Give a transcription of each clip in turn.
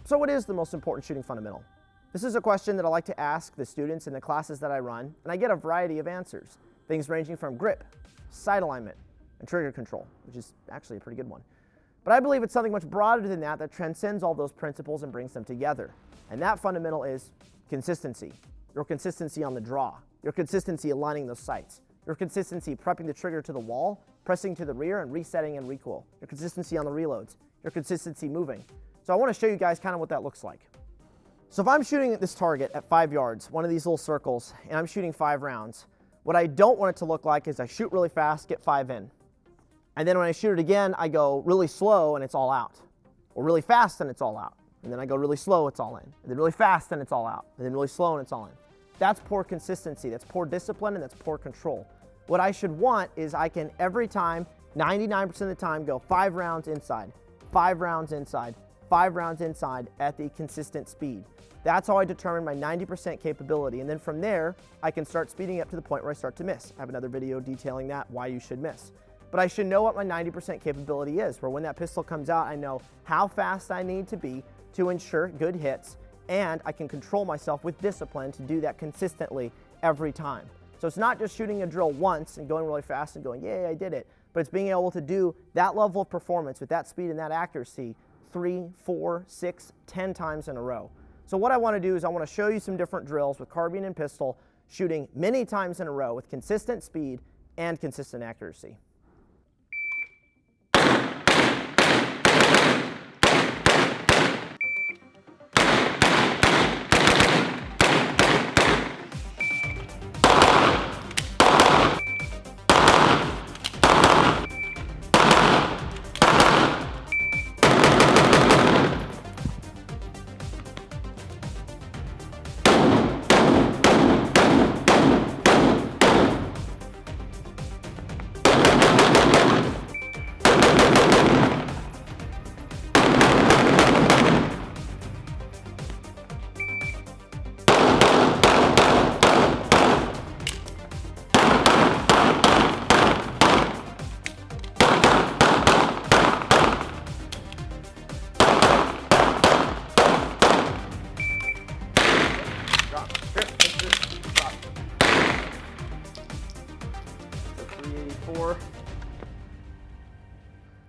So what is the most important shooting fundamental? This is a question that I like to ask the students in the classes that I run, and I get a variety of answers. Things ranging from grip, sight alignment, and trigger control, which is actually a pretty good one. But I believe it's something much broader than that transcends all those principles and brings them together. And that fundamental is consistency. Your consistency on the draw, your consistency aligning those sights, your consistency prepping the trigger to the wall, pressing to the rear and resetting and recoil, your consistency on the reloads, your consistency moving. So I want to show you guys kind of what that looks like. So if I'm shooting at this target at 5 yards, one of these little circles, and I'm shooting 5 rounds, what I don't want it to look like is I shoot really fast, get 5 in. And then when I shoot it again, I go really slow and it's all out. Or really fast and it's all out. And then I go really slow, it's all in. And then really fast and it's all out. And then really slow and it's all in. That's poor consistency, that's poor discipline, and that's poor control. What I should want is I can every time, 99% of the time, go 5 rounds inside, 5 rounds inside, 5 rounds inside at the consistent speed. That's how I determine my 90% capability. And then from there, I can start speeding up to the point where I start to miss. I have another video detailing that, why you should miss. But I should know what my 90% capability is, where when that pistol comes out, I know how fast I need to be to ensure good hits, and I can control myself with discipline to do that consistently every time. So it's not just shooting a drill once and going really fast and going, yay, I did it, but it's being able to do that level of performance with that speed and that accuracy 3, 4, 6, 10 times in a row. So what I want to do is I want to show you some different drills with carbine and pistol, shooting many times in a row with consistent speed and consistent accuracy.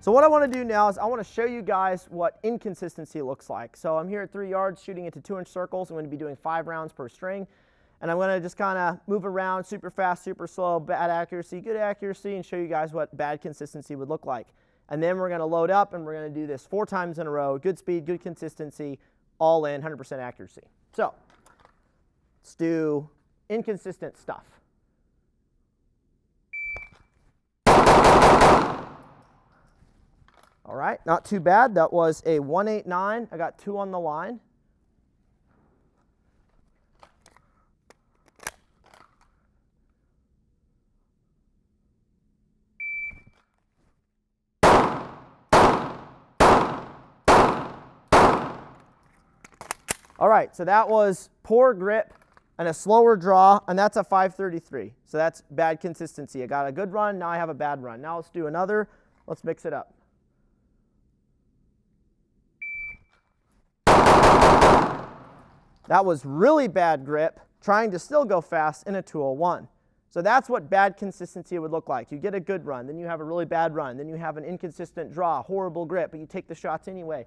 So what I want to do now is I want to show you guys what inconsistency looks like. So I'm here at 3 yards shooting into 2-inch circles. I'm going to be doing 5 rounds per string. And I'm going to just kind of move around super fast, super slow, bad accuracy, good accuracy, and show you guys what bad consistency would look like. And then we're going to load up and we're going to do this 4 times in a row. Good speed, good consistency, all in, 100% accuracy. So let's do inconsistent stuff. All right, not too bad. That was a 189. I got 2 on the line. All right, so that was poor grip and a slower draw, and that's a 533. So that's bad consistency. I got a good run, now I have a bad run. Now let's do another. Let's mix it up. That was really bad grip, trying to still go fast in a 201. So that's what bad consistency would look like. You get a good run, then you have a really bad run, then you have an inconsistent draw, horrible grip, but you take the shots anyway.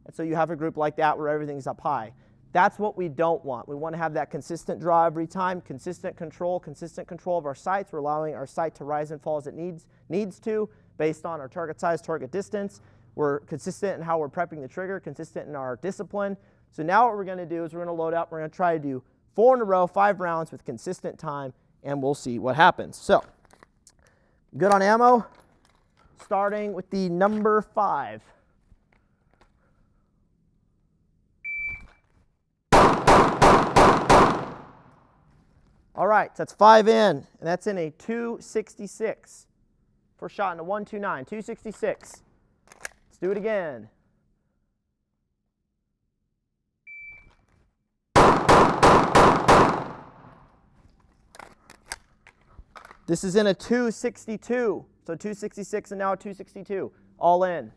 And so you have a group like that where everything's up high. That's what we don't want. We want to have that consistent draw every time, consistent control of our sights. We're allowing our sight to rise and fall as it needs to, based on our target size, target distance. We're consistent in how we're prepping the trigger, consistent in our discipline. So now what we're going to do is we're going to load up. We're going to try to do 4 in a row, 5 rounds with consistent time, and we'll see what happens. So, good on ammo, starting with the number 5. All right, so that's 5 in, and that's in a 266. First shot in a 129, 266. Let's do it again. This is in a 262, so 266 and now a 262, all in.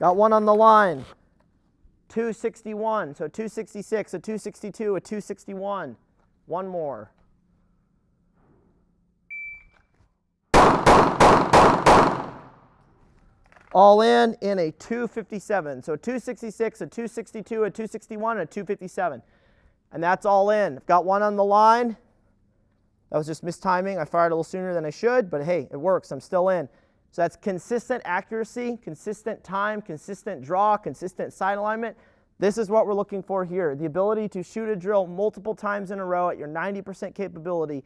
Got one on the line. 261, so 266, a 262, a 261. One more. All in a 257. So 266, a 262, a 261, and a 257. And that's all in. I've got one on the line. That was just mistiming. I fired a little sooner than I should, but hey, it works. I'm still in. So that's consistent accuracy, consistent time, consistent draw, consistent sight alignment. This is what we're looking for here. The ability to shoot a drill multiple times in a row at your 90% capability,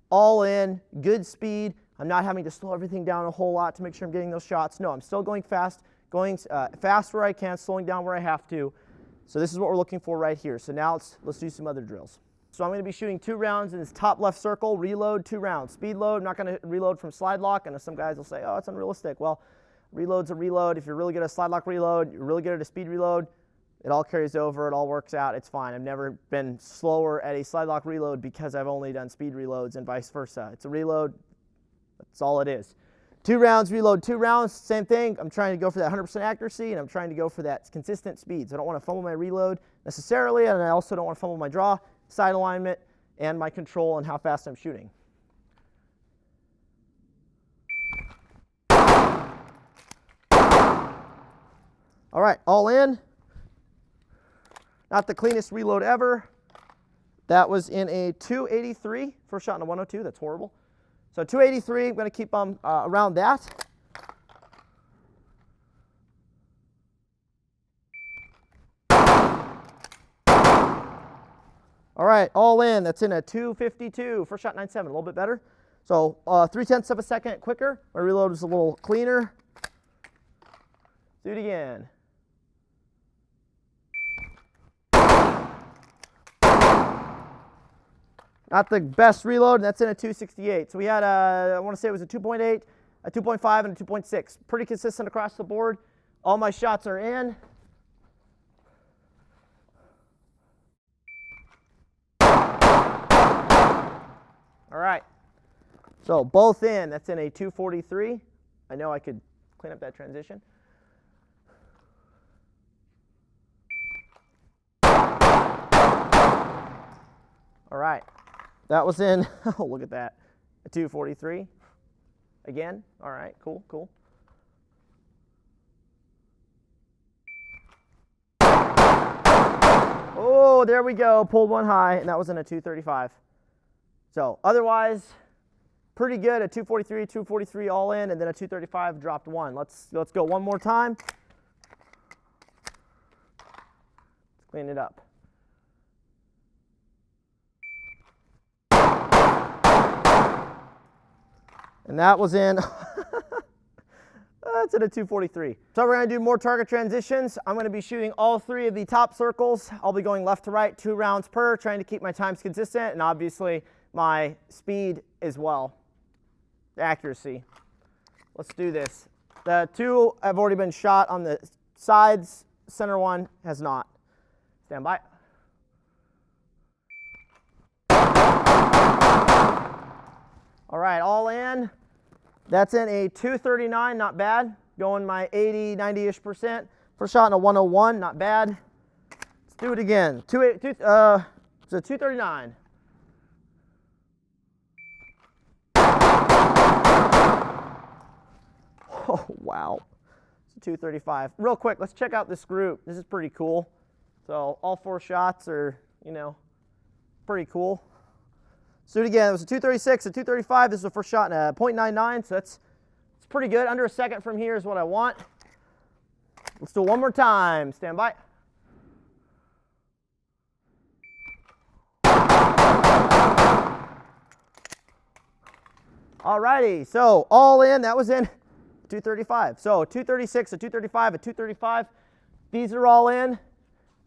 all in, good speed. I'm not having to slow everything down a whole lot to make sure I'm getting those shots. No, I'm still going fast where I can, slowing down where I have to. So this is what we're looking for right here. So now let's do some other drills. So I'm going to be shooting 2 rounds in this top left circle, reload 2 rounds. Speed load, I'm not going to reload from slide lock. And some guys will say, oh, it's unrealistic. Well, reload's a reload. If you're really good at a slide lock reload, you're really good at a speed reload, it all carries over, it all works out, it's fine. I've never been slower at a slide lock reload because I've only done speed reloads and vice versa. It's a reload, that's all it is. 2 rounds, reload 2 rounds, same thing. I'm trying to go for that 100% accuracy, and I'm trying to go for that consistent speed. So I don't want to fumble my reload necessarily, and I also don't want to fumble my draw, sight alignment, and my control and how fast I'm shooting. All right, all in. Not the cleanest reload ever. That was in a 283, first shot in a 102, that's horrible. So 283, I'm going to keep them around that. All right, all in, that's in a 252, first shot 9.7, a little bit better. So 0.3 of a second quicker. My reload is a little cleaner. Do it again. Not the best reload, and that's in a 268. So we had, I want to say it was a 2.8, a 2.5, and a 2.6. Pretty consistent across the board. All my shots are in. All right. So both in, that's in a 243. I know I could clean up that transition. All right. That was in, oh, look at that, a 243. Again, all right, cool, cool. Oh, there we go, pulled one high, and that was in a 235. So otherwise, pretty good, a 243, 243 all in, and then a 235 dropped one. Let's go one more time. Let's clean it up. And that was in, that's in a 243. So we're going to do more target transitions. I'm going to be shooting all 3 of the top circles. I'll be going left to right, 2 rounds per, trying to keep my times consistent, and obviously my speed as well, the accuracy. Let's do this. The 2 have already been shot on the sides. Center one has not. Stand by. All right, all in. That's in a 239, not bad. Going my 80, 90-ish%. First shot in a 101, not bad. Let's do it again. So 239. Oh, wow. It's a 235. Real quick, let's check out this group. This is pretty cool. So all 4 shots are, you know, pretty cool. Let's do it again. It was a 236, a 235. This is the first shot in a .99, so it's pretty good. Under a second from here is what I want. Let's do it one more time. Stand by. Alrighty, so all in, that was in 235. So 236, a 235, a 235. These are all in.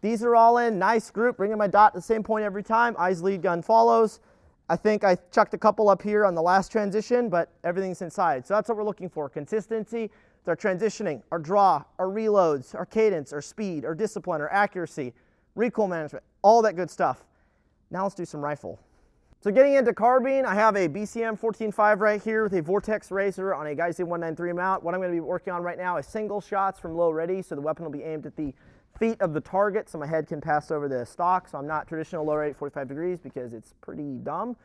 These are all in. Nice group, bringing my dot to the same point every time. Eyes lead, gun follows. I think I chucked a couple up here on the last transition, but everything's inside. So that's what we're looking for. Consistency, our transitioning, our draw, our reloads, our cadence, our speed, our discipline, our accuracy, recoil management, all that good stuff. Now let's do some rifle. So getting into carbine, I have a BCM 14.5 right here with a Vortex Razor on a Geissele 193 mount. What I'm going to be working on right now is single shots from low ready, so the weapon will be aimed at the feet of the target so my head can pass over the stock. So I'm not traditional low ready at 45 degrees because it's pretty dumb.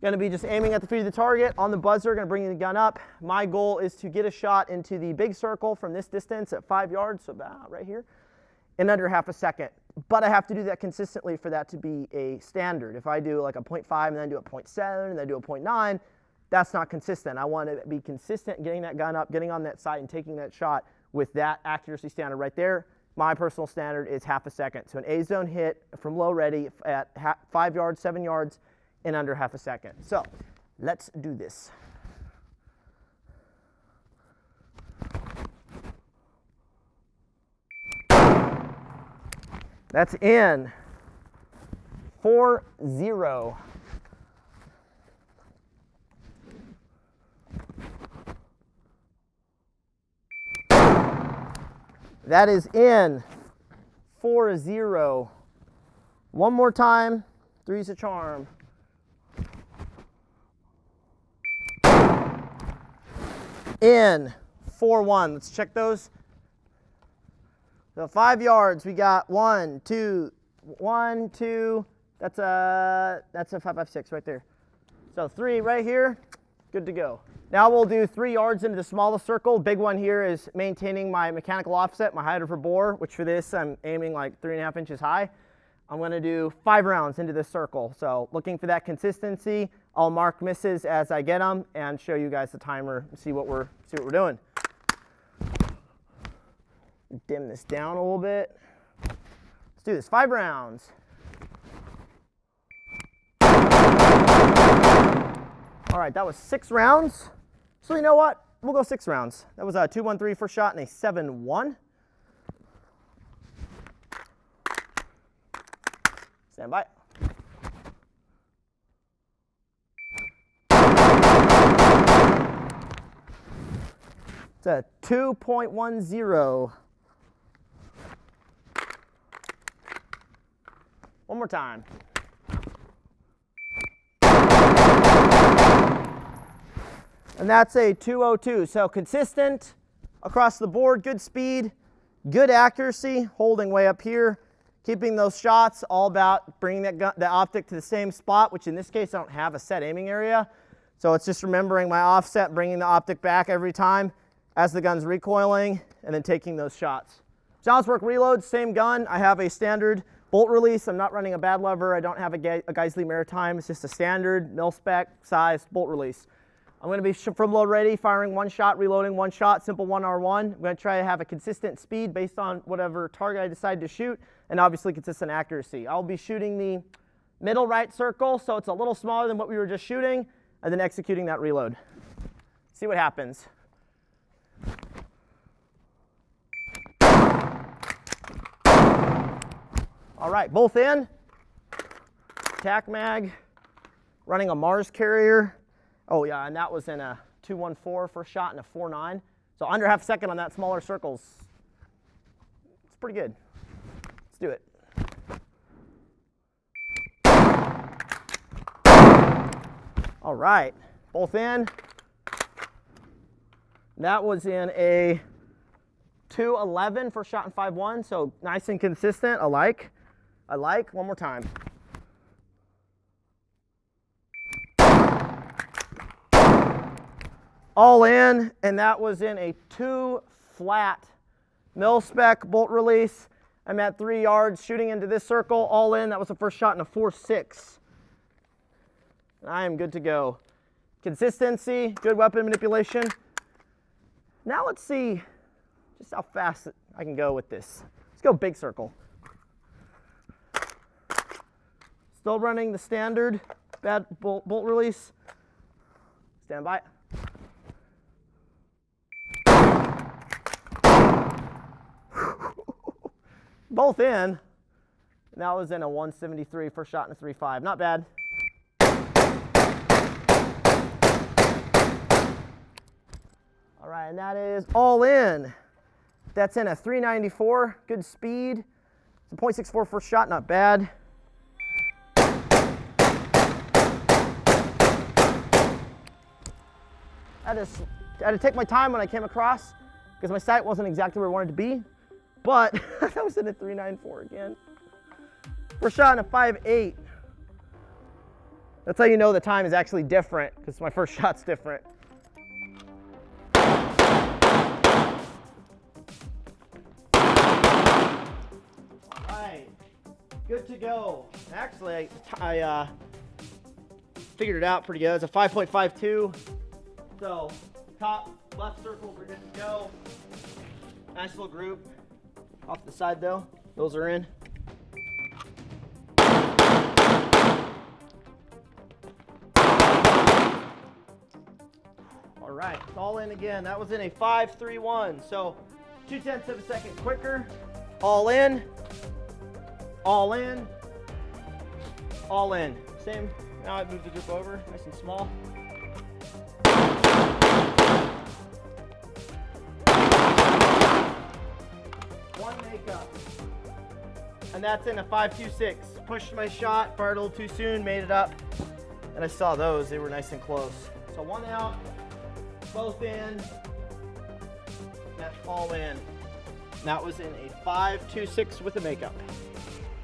Going to be just aiming at the feet of the target on the buzzer, going to bring the gun up. My goal is to get a shot into the big circle from this distance at 5 yards, so about right here, in under half a second. But I have to do that consistently for that to be a standard. If I do like a 0.5 and then do a 0.7 and then do a 0.9, that's not consistent. I want to be consistent getting that gun up, getting on that sight and taking that shot with that accuracy standard right there. My personal standard is half a second. So an A-zone hit from low ready at 5 yards, 7 yards in under half a second. So let's do this. That's in 4-0. That is in 4-0. One more time. Three's a charm. In 4-1. Let's check those. So 5 yards, we got 1, 2, 1, 2. That's a 5.56 right there. So 3 right here, good to go. Now we'll do 3 yards into the smallest circle. Big one here is maintaining my mechanical offset, my height over bore, which for this I'm aiming like 3.5 inches high. I'm going to do 5 rounds into this circle. So looking for that consistency. I'll mark misses as I get them and show you guys the timer and see what we're doing. Dim this down a little bit. Let's do this. 5 rounds. All right, that was 6 rounds. So you know what? We'll go 6 rounds. That was a 2-1-3 first shot and a 7-1. Stand by. It's a 2.10. One more time. And that's a 2.02. So consistent across the board, good speed, good accuracy, holding way up here, keeping those shots, all about bringing the optic to the same spot, which in this case I don't have a set aiming area. So it's just remembering my offset, bringing the optic back every time as the gun's recoiling, and then taking those shots. Salswork reload, same gun. I have a standard bolt release. I'm not running a bad lever. I don't have a Geissele Maritime. It's just a standard mil-spec size bolt release. I'm going to be from load ready, firing 1 shot, reloading 1 shot, simple 1R1. I'm going to try to have a consistent speed based on whatever target I decide to shoot, and obviously consistent accuracy. I'll be shooting the middle right circle, so it's a little smaller than what we were just shooting, and then executing that reload. See what happens. All right, both in. Tac mag, running a Mars carrier. Oh yeah, and that was in a 2.14 first shot and a 4.9. So under half a second on that smaller circles. It's pretty good. Let's do it. All right, both in. That was in a 2.11 first shot and 5.1, so nice and consistent. I like. One more time. All in, and that was in a 2 flat mil-spec bolt release. I'm at 3 yards shooting into this circle. All in, that was the first shot in a 4.6. I am good to go. Consistency, good weapon manipulation. Now let's see just how fast I can go with this. Let's go big circle. Still running the standard bad bolt release. Stand by. Both in. And that was in a 173 first shot and a 3.5. Not bad. All right, and that is all in. That's in a 3.94. Good speed. It's a 0.64 first shot. Not bad. I had to take my time when I came across because my sight wasn't exactly where I wanted to be, but I was in a 394 again. First shot in a 5.8. That's how you know the time is actually different, because my first shot's different. Alright, good to go. Actually, I figured it out pretty good. It's a 5.52. So, top left circles are good to go. Nice little group. Off the side though, those are in. All right, it's all in again. That was in a 5.31, so 0.2 of a second quicker. All in, all in, all in. Same, now I've moved the group over, nice and small. One makeup, and that's in a 5.26. Pushed my shot, fired a little too soon, made it up, and I saw those, they were nice and close. So one out, both in, that's all in. That was in a 5.26 with a makeup.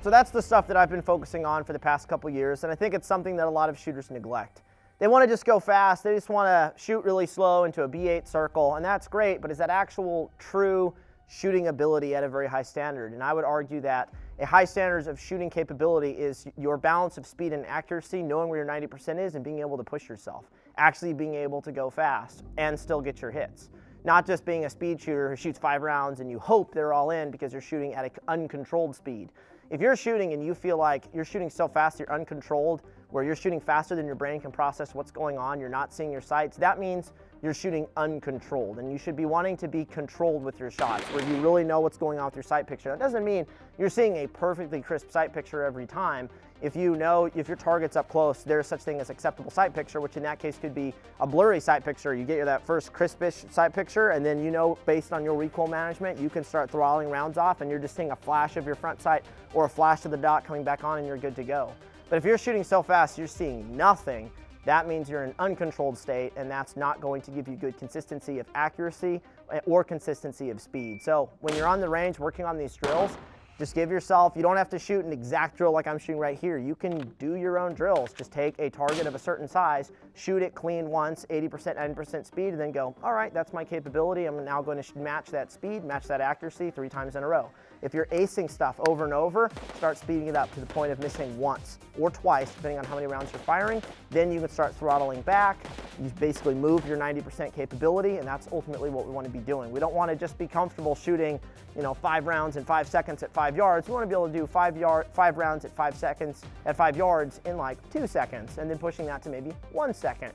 So that's the stuff that I've been focusing on for the past couple years, and I think it's something that a lot of shooters neglect. They want to just go fast, they just want to shoot really slow into a B8 circle, and that's great, but is that actual true shooting ability at a very high standard? And I would argue that a high standards of shooting capability is your balance of speed and accuracy, knowing where your 90% is and being able to push yourself, actually being able to go fast and still get your hits. Not just being a speed shooter who shoots 5 rounds and you hope they're all in because you're shooting at an uncontrolled speed. If you're shooting and you feel like you're shooting so fast you're uncontrolled, where you're shooting faster than your brain can process what's going on, you're not seeing your sights, that means you're shooting uncontrolled, and you should be wanting to be controlled with your shots, where you really know what's going on with your sight picture. That doesn't mean you're seeing a perfectly crisp sight picture every time. If you know if your target's up close, there's such thing as acceptable sight picture, which in that case could be a blurry sight picture. You get that first crispish sight picture, and then you know based on your recoil management, you can start throttling rounds off, and you're just seeing a flash of your front sight or a flash of the dot coming back on, and you're good to go. But if you're shooting so fast you're seeing nothing, that means you're in an uncontrolled state, and that's not going to give you good consistency of accuracy or consistency of speed. So when you're on the range working on these drills, just give yourself, you don't have to shoot an exact drill like I'm shooting right here. You can do your own drills. Just take a target of a certain size, shoot it clean once, 80%, 90% speed, and then go, all right, that's my capability. I'm now going to match that speed, match that accuracy 3 times in a row. If you're acing stuff over and over, start speeding it up to the point of missing once or twice, depending on how many rounds you're firing. Then you can start throttling back. You basically move your 90% capability, and that's ultimately what we want to be doing. We don't want to just be comfortable shooting, 5 rounds in 5 seconds at 5 yards. We want to be able to do 5 rounds at 5 seconds at 5 yards in like 2 seconds, and then pushing that to maybe 1 second.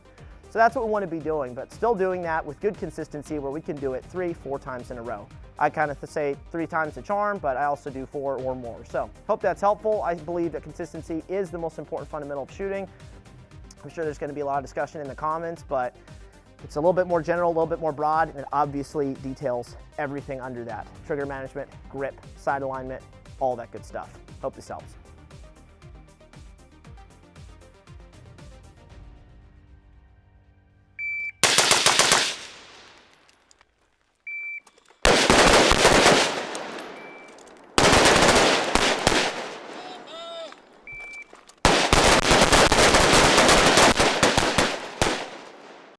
So that's what we want to be doing, but still doing that with good consistency where we can do it 3, 4 times in a row. I kind of say 3 times the charm, but I also do 4 or more. So hope that's helpful. I believe that consistency is the most important fundamental of shooting. I'm sure there's going to be a lot of discussion in the comments, but it's a little bit more general, a little bit more broad, and it obviously details everything under that. Trigger management, grip, sight alignment, all that good stuff. Hope this helps.